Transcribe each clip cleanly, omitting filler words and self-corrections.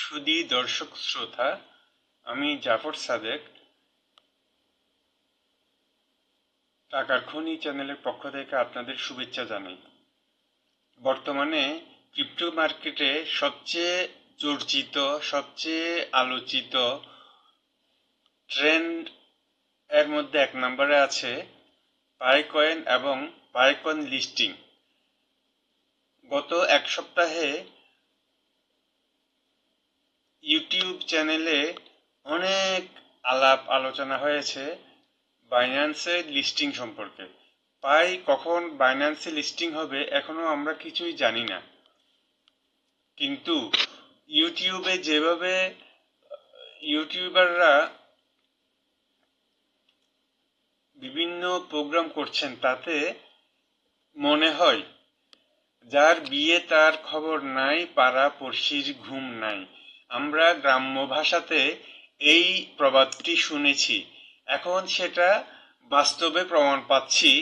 সুধী দর্শক শ্রোতা, আমি জাফর সাদেক টাকার খনি চ্যানেলের পক্ষ থেকে আপনাদের শুভেচ্ছা জানাই। বর্তমানে ক্রিপ্টো মার্কেটে সবচেয়ে চর্চিত, সবচেয়ে আলোচিত ট্রেন্ড এর মধ্যে এক নম্বরে আছে পাইকয়েন এবং পাইকয়েন লিস্টিং। গত এক সপ্তাহে ইউটিউব চ্যানেলে অনেক আলাপ আলোচনা হয়েছে বাইন্যান্সের লিস্টিং সম্পর্কে। কখন বাইন্যান্সে লিস্টিং হবে এখনো আমরা কিছুই জানি না, কিন্তু ইউটিউবে যেভাবে ইউটিউবাররা বিভিন্ন প্রোগ্রাম করছেন তাতে মনে হয় যার বিয়ে তার খবর নাই, পাড়া পড়শির ঘুম নাই। আমরা গ্রাম্য ভাষাতে এই প্রবাদটি শুনেছি, এখন সেটা বাস্তবে প্রমাণ পাচ্ছি।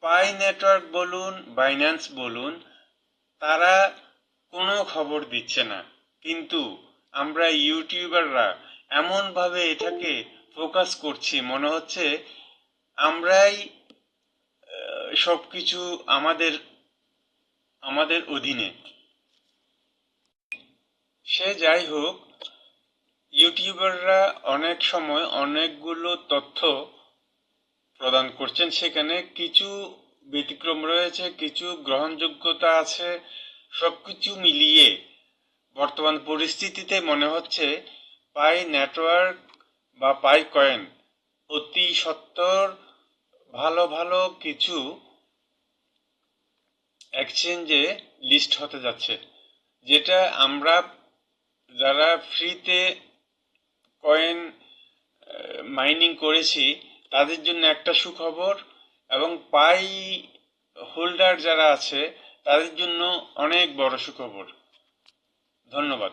পাই নেটওয়ার্ক বলুন, বাইন্যান্স বলুন, তারা কোনো খবর দিচ্ছে না, কিন্তু আমরা ইউটিউবাররা এমনভাবে এটাকে ফোকাস করছি মনে হচ্ছে আমরাই সবকিছু আমাদের অধীনে। সে যাই হোক, ইউটিউবাররা অনেক সময় অনেকগুলো তথ্য প্রদান করছেন, সেখানে কিছু ব্যতিক্রম রয়েছে, কিছু গ্রহণযোগ্যতা আছে। সবকিছু মিলিয়ে বর্তমান পরিস্থিতিতে মনে হচ্ছে পাই নেটওয়ার্ক বা পাই কয়েন অতি সত্বর ভালো ভালো কিছু এক্সচেঞ্জে লিস্ট হতে যাচ্ছে, যেটা আমরা যারা ফ্রিতে কয়েন মাইনিং করেছি তাদের জন্য একটা সুখবর, এবং পাই হোল্ডার যারা আছে তাদের জন্য অনেক বড় সুখবর। ধন্যবাদ।